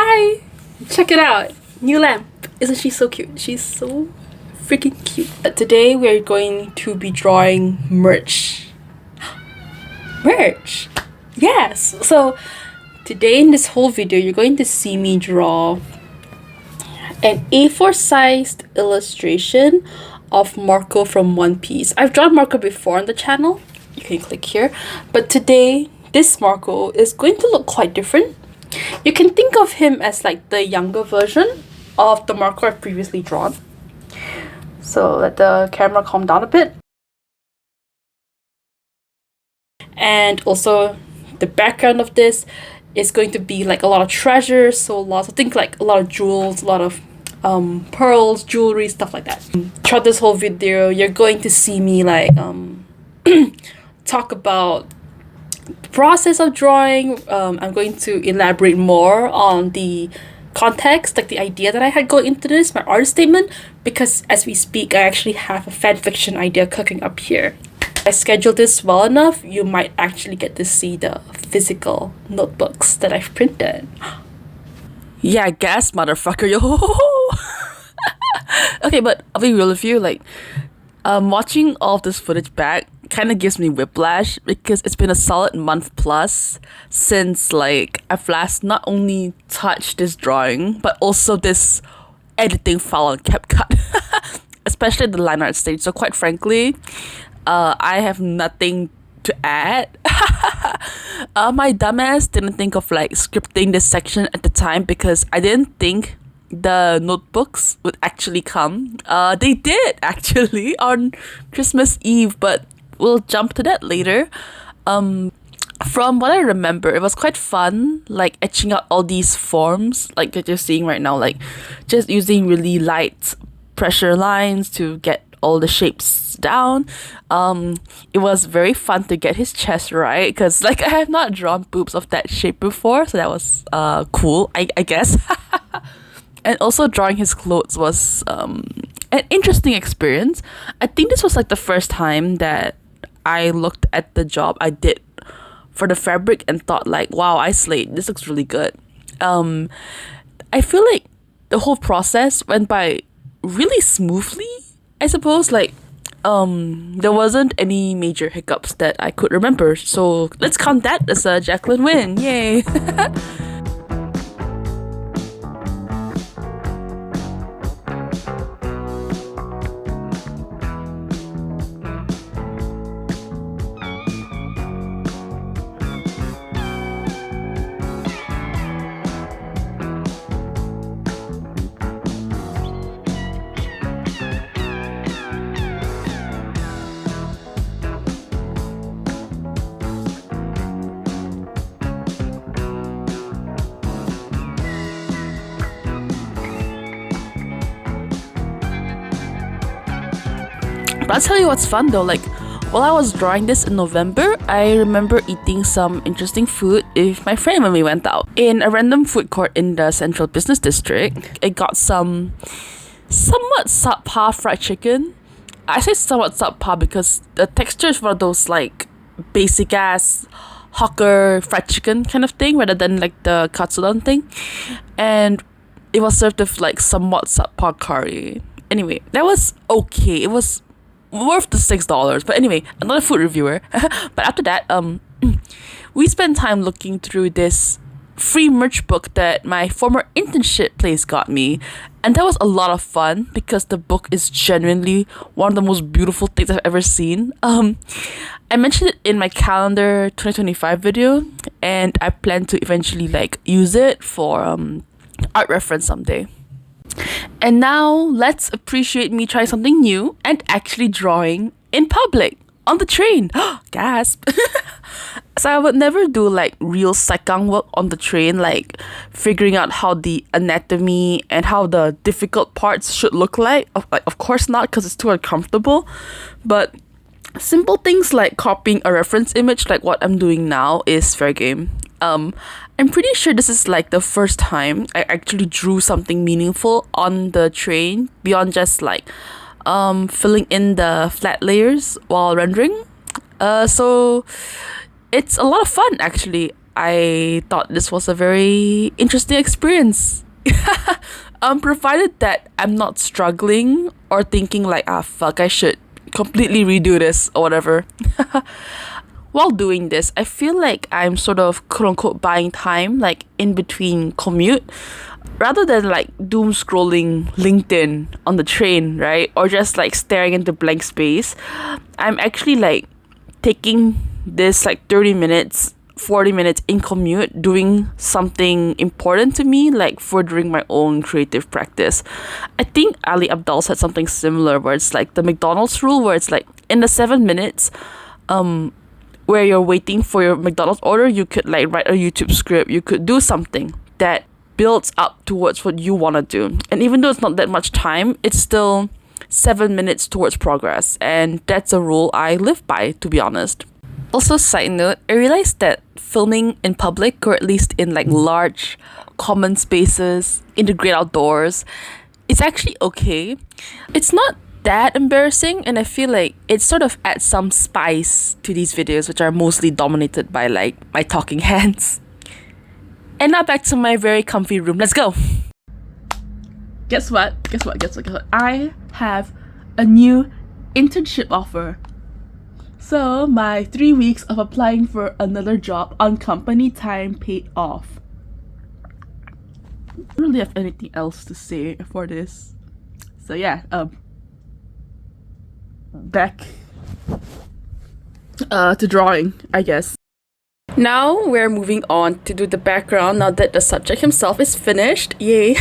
Hi! Check it out! New lamp! Isn't she so cute? She's so freaking cute. But today we're going to be drawing merch. Merch! Yes! So today in this whole video you're going to see me draw an A4 sized illustration of Marco from One Piece. I've drawn Marco before on the channel. You can click here. But today this Marco is going to look quite different. You can think of him as like the younger version of the Marco I've previously drawn. So let the camera calm down a bit. And also the background of this is going to be like a lot of treasures, so lots of things like a lot of jewels, a lot of pearls, jewelry, stuff like that. Throughout this whole video, you're going to see me like talk about the process of drawing. I'm going to elaborate more on the context, like the idea that I had going into this, my art statement, because as we speak, I actually have a fan fiction idea cooking up here. If I schedule this well enough, you might actually get to see the physical notebooks that I've printed. Yeah, gas, motherfucker, yo. Okay, but I'll be real with you, like, watching all of this footage back kind of gives me whiplash because it's been a solid month plus since like I've last not only touched this drawing but also this editing file on CapCut, especially the line art stage. So quite frankly, I have nothing to add. My dumbass didn't think of like scripting this section at the time because I didn't think the notebooks would actually come. They did actually on Christmas Eve, but we'll jump to that later. From what I remember, it was quite fun, like etching out all these forms like that you're seeing right now, like just using really light pressure lines to get all the shapes down. It was very fun to get his chest right because like I have not drawn boobs of that shape before, so that was cool, I guess. And also drawing his clothes was an interesting experience. I think this was like the first time that I looked at the job I did for the fabric and thought like, wow, I slayed. This looks really good. I feel like the whole process went by really smoothly, I suppose. Like, there wasn't any major hiccups that I could remember. So let's count that as a Jacqueline win. Yay! But I'll tell you what's fun though, like while I was drawing this in November, I remember eating some interesting food with my friend when we went out. In a random food court in the Central Business District, I got some somewhat subpar fried chicken. I say somewhat subpar because the texture is one of those like basic ass hawker fried chicken kind of thing rather than like the katsudon thing. And it was served with like somewhat subpar curry. Anyway, that was okay. It was worth the $6. But anyway, another food reviewer. But after that, we spent time looking through this free merch book that my former internship place got me, and that was a lot of fun because the book is genuinely one of the most beautiful things I've ever seen. I mentioned it in my calendar 2025 video, and I plan to eventually like use it for art reference someday. And now let's appreciate me trying something new and actually drawing in public on the train. Gasp. So I would never do like real saikang work on the train, like figuring out how the anatomy and how the difficult parts should look like. Of course not, because it's too uncomfortable. But simple things like copying a reference image like what I'm doing now is fair game. I'm pretty sure this is like the first time I actually drew something meaningful on the train beyond just like filling in the flat layers while rendering. So it's a lot of fun actually. I thought this was a very interesting experience. Provided that I'm not struggling or thinking like, fuck, I should completely redo this or whatever. While doing this, I feel like I'm sort of quote unquote buying time, like in between commute, rather than like doom scrolling LinkedIn on the train, right? Or just like staring into blank space. I'm actually like taking this like 30 minutes, 40 minutes in commute, doing something important to me, like furthering my own creative practice. I think Ali Abdaal said something similar, where it's like the McDonald's rule, where it's like in the 7 minutes, where you're waiting for your McDonald's order, you could like write a YouTube script, you could do something that builds up towards what you want to do. And even though it's not that much time, it's still 7 minutes towards progress. And that's a rule I live by, to be honest. Also, side note, I realized that filming in public, or at least in like large common spaces in the great outdoors, it's actually okay. It's not that embarrassing, and I feel like it sort of adds some spice to these videos, which are mostly dominated by like my talking hands. And now back to my very comfy room. Let's go! Guess what? I have a new internship offer. So my 3 weeks of applying for another job on company time paid off. I don't really have anything else to say for this. So yeah, back to drawing, I guess. Now we're moving on to do the background now that the subject himself is finished. Yay.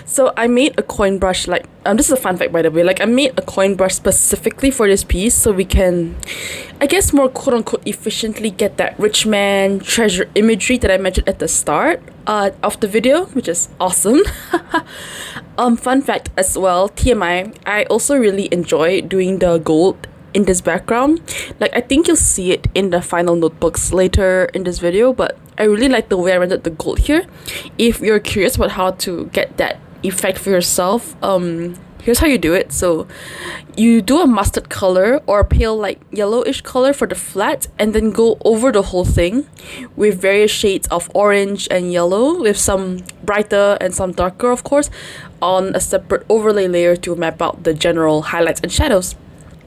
So I made a coin brush, like this is a fun fact by the way, like I made a coin brush specifically for this piece so we can, I guess, more quote unquote efficiently get that rich man treasure imagery that I mentioned at the start of the video, which is awesome. Fun fact as well, TMI, I also really enjoy doing the gold in this background. Like I think you'll see it in the final notebooks later in this video, but I really like the way I rendered the gold here. If you're curious about how to get that effect for yourself, here's how you do it. So you do a mustard color or a pale like yellowish color for the flat, and then go over the whole thing with various shades of orange and yellow, with some brighter and some darker, of course, on a separate overlay layer to map out the general highlights and shadows.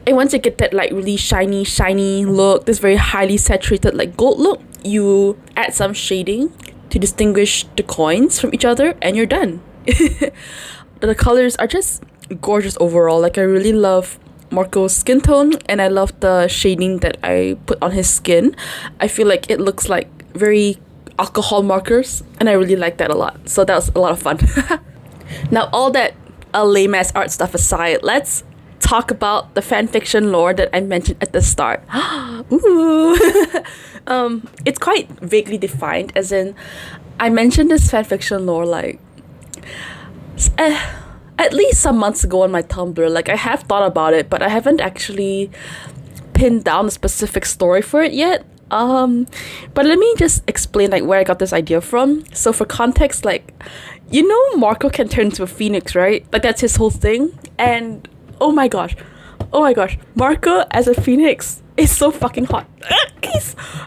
And once you get that like really shiny look, this very highly saturated like gold look, you add some shading to distinguish the coins from each other, and you're done. The colors are just gorgeous overall. Like I really love Marco's skin tone, and I love the shading that I put on his skin. I feel like it looks like very alcohol markers, and I really like that a lot. So that was a lot of fun. Now all that lame ass art stuff aside, let's talk about the fanfiction lore that I mentioned at the start. Ooh. It's quite vaguely defined, as in I mentioned this fanfiction lore like at least some months ago on my Tumblr. Like I have thought about it, but I haven't actually pinned down a specific story for it yet. But let me just explain like where I got this idea from. So for context, like, you know, Marco can turn into a phoenix, right? Like that's his whole thing. And oh my gosh, Marco as a phoenix is so fucking hot.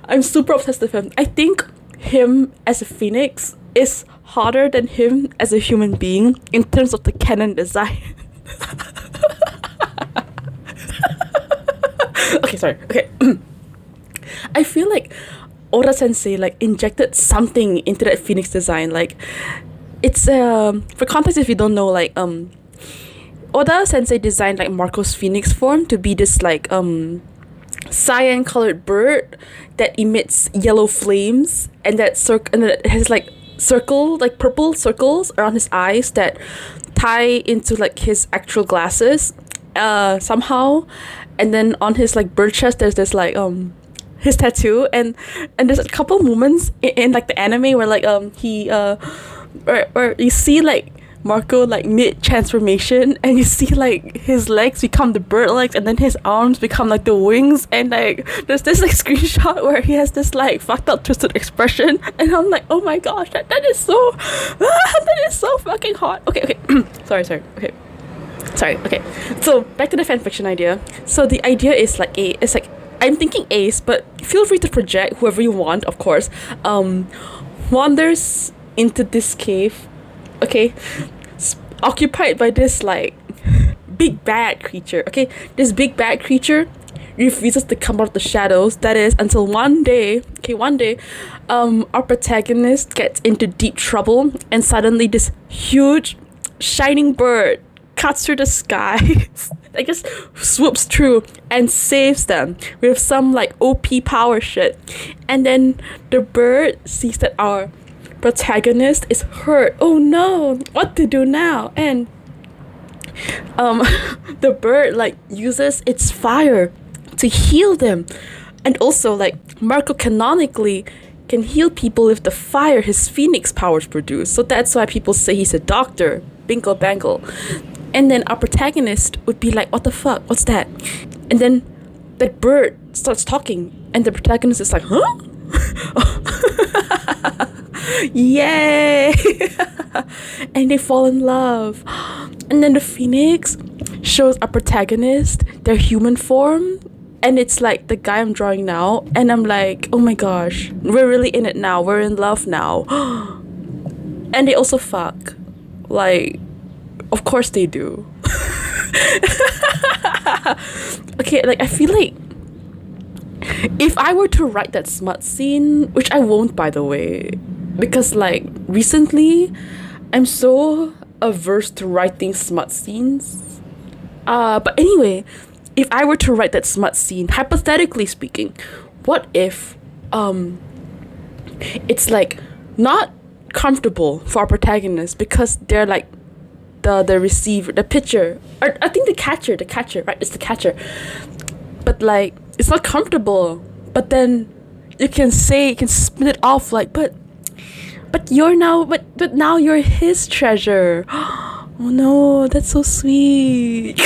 I'm super obsessed with him. I think him as a phoenix is hotter than him as a human being in terms of the canon design. Okay. I feel like Oda Sensei like injected something into that phoenix design. Like it's for context, if you don't know, like Oda Sensei designed like Marco's phoenix form to be this like cyan colored bird that emits yellow flames, and that it has like purple circles around his eyes that tie into like his actual glasses somehow. And then on his like bird chest there's this like his tattoo, and there's a couple moments in like the anime where like he where you see like Marco like mid transformation, and you see like his legs become the bird legs, and then his arms become like the wings, and like there's this like screenshot where he has this like fucked up twisted expression, and I'm like, oh my gosh, that is so that is so fucking hot. Okay sorry okay, so back to the fanfiction idea. So the idea is like I'm thinking Ace, but feel free to project whoever you want, of course. Wanders into this cave, okay, occupied by this like big bad creature. Okay, this big bad creature refuses to come out of the shadows. That is until one day, our protagonist gets into deep trouble, and suddenly this huge shining bird cuts through the sky. I guess swoops through and saves them with some like OP power shit. And then the bird sees that our protagonist is hurt. Oh no, what to do now? And the bird like uses its fire to heal them. And also like Marco canonically can heal people with the fire his phoenix powers produce. So that's why people say he's a doctor. Bingo bangle. And then our protagonist would be like, what the fuck? What's that? And then that bird starts talking, and the protagonist is like, huh? Yay! And they fall in love. And then the phoenix shows our protagonist their human form, and it's like the guy I'm drawing now. And I'm like, oh my gosh, we're really in it now. We're in love now. And they also fuck. Like, of course they do. Okay, like I feel like if I were to write that smut scene, which I won't by the way, because like recently I'm so averse to writing smut scenes. But anyway, if I were to write that smut scene, hypothetically speaking, what if it's like not comfortable for our protagonist because they're like the receiver, the pitcher, or I think the catcher, right? It's the catcher. But like it's not comfortable. But then you can spin it off like, but now you're his treasure. Oh no, that's so sweet.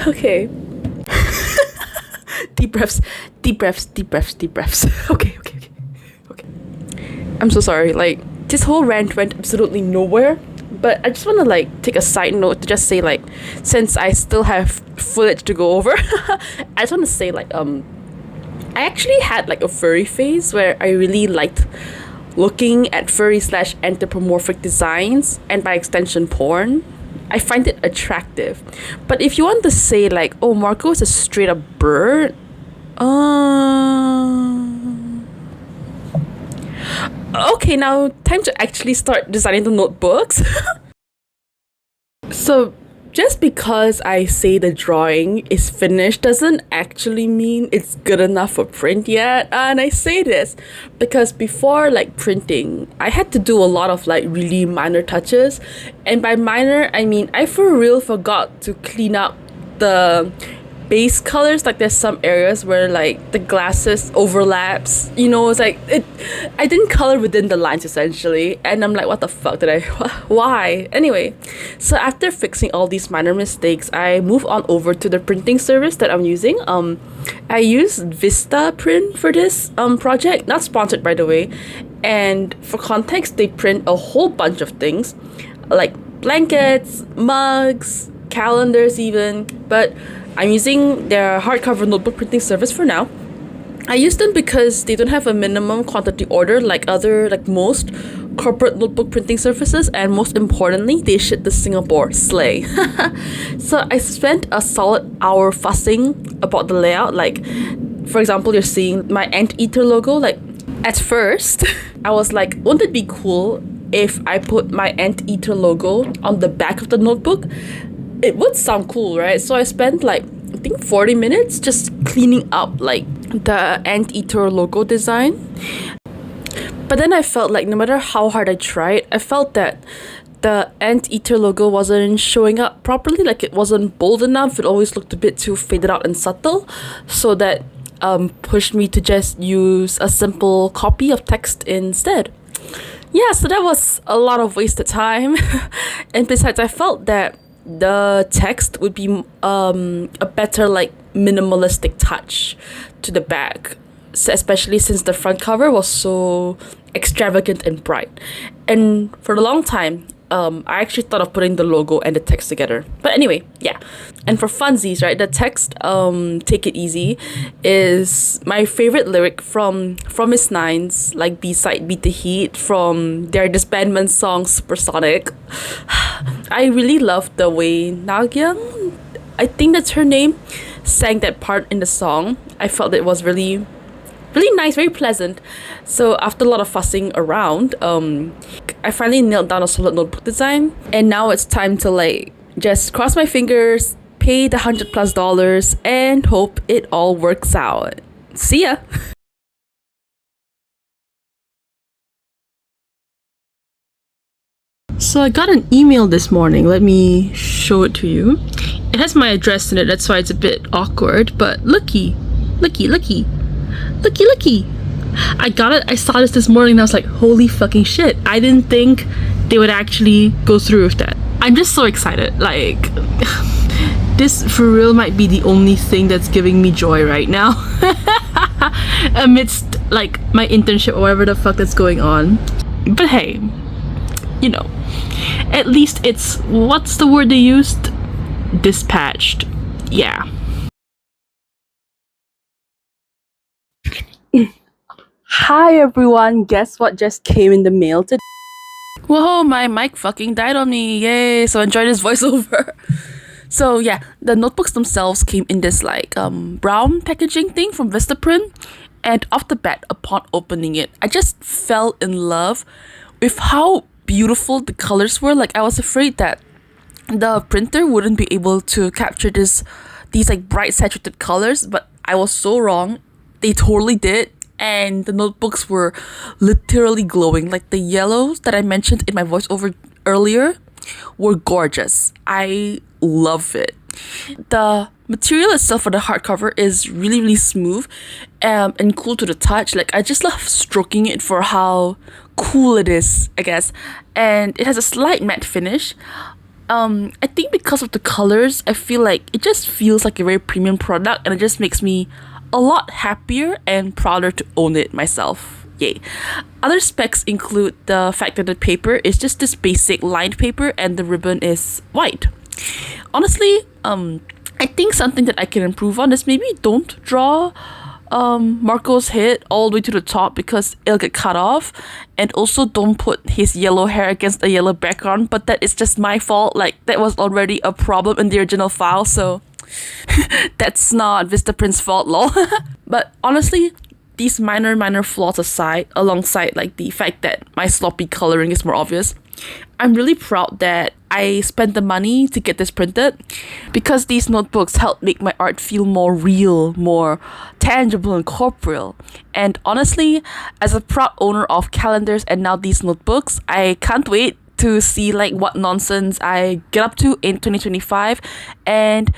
Okay. Deep breaths. Okay. I'm so sorry. Like, this whole rant went absolutely nowhere. But I just want to like take a side note to just say like, since I still have footage to go over, I just want to say like I actually had like a furry phase where I really liked looking at furry/anthropomorphic designs, and by extension porn. I find it attractive. But if you want to say like, oh, Marco is a straight up bird, okay, now time to actually start designing the notebooks. So just because I say the drawing is finished doesn't actually mean it's good enough for print yet. And I say this because before like printing, I had to do a lot of like really minor touches. And by minor, I mean I for real forgot to clean up the base colors. Like there's some areas where like the glasses overlaps, you know, it's like I didn't color within the lines essentially, and I'm like, what the fuck did I why? Anyway, so after fixing all these minor mistakes, I move on over to the printing service that I'm using. I use Vista Print for this project, not sponsored by the way. And for context, they print a whole bunch of things like blankets, mugs, calendars even, but I'm using their hardcover notebook printing service for now. I use them because they don't have a minimum quantity order like most corporate notebook printing services, and most importantly, they ship to Singapore. Slay. So I spent a solid hour fussing about the layout. Like, for example, you're seeing my Anteater logo. Like, at first, I was like, wouldn't it be cool if I put my Anteater logo on the back of the notebook? It would sound cool, right? So I spent like, I think 40 minutes just cleaning up like the Anteater logo design. But then I felt like no matter how hard I tried, I felt that the Anteater logo wasn't showing up properly. Like it wasn't bold enough. It always looked a bit too faded out and subtle. So that pushed me to just use a simple copy of text instead. Yeah, so that was a lot of wasted time. And besides, I felt that the text would be a better like minimalistic touch to the back, so especially since the front cover was so extravagant and bright. And for a long time I actually thought of putting the logo and the text together. But anyway, yeah. And for funsies, right, the text, Take It Easy, is my favorite lyric from Miss Nine's, like, B-side Beat the Heat from their disbandment song Supersonic. I really love the way Nagyang, I think that's her name, sang that part in the song. I felt it was really nice, very pleasant. So after a lot of fussing around, I finally nailed down a solid notebook design, and now it's time to like just cross my fingers, pay the $100+ and hope it all works out. See ya. So I got an email this morning. Let me show it to you. It has my address in it, that's why it's a bit awkward, but looky. I got it. I saw this morning and I was like, holy fucking shit. I didn't think they would actually go through with that. I'm just so excited. Like, this for real might be the only thing that's giving me joy right now. Amidst like my internship or whatever the fuck that's going on. But hey, you know, at least it's, what's the word they used? Dispatched. Yeah. Hi everyone, guess what just came in the mail today? Whoa, my mic fucking died on me, yay, so enjoy this voiceover. So yeah, the notebooks themselves came in this like brown packaging thing from Vistaprint, and off the bat, upon opening it, I just fell in love with how beautiful the colors were. Like, I was afraid that the printer wouldn't be able to capture these like bright saturated colors, but I was so wrong. They totally did. And the notebooks were literally glowing. Like, the yellows that I mentioned in my voiceover earlier were gorgeous. I love it. The material itself for the hardcover is really smooth and cool to the touch. Like, I just love stroking it for how cool it is, I guess. And it has a slight matte finish. I think because of the colors, I feel like it just feels like a very premium product, and it just makes me a lot happier and prouder to own it myself. Yay. Other specs include the fact that the paper is just this basic lined paper and the ribbon is white. Honestly, I think something that I can improve on is maybe don't draw Marco's head all the way to the top because it'll get cut off, and also don't put his yellow hair against a yellow background, but that is just my fault. Like, that was already a problem in the original file, so that's not Vistaprint's fault, lol. But honestly, these minor flaws aside, alongside like the fact that my sloppy coloring is more obvious, I'm really proud that I spent the money to get this printed, because these notebooks help make my art feel more real, more tangible and corporeal. And honestly, as a proud owner of calendars and now these notebooks, I can't wait to see like what nonsense I get up to in 2025. And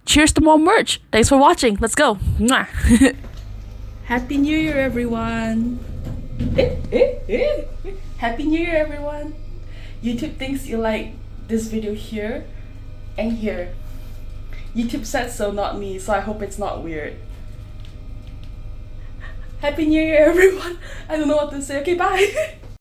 cheers to more merch. Thanks for watching. Let's go. Mwah. Happy New Year, everyone. Happy New Year, everyone. YouTube thinks you like this video here and here. YouTube said so, not me, so I hope it's not weird. Happy New Year, everyone. I don't know what to say. Okay, bye.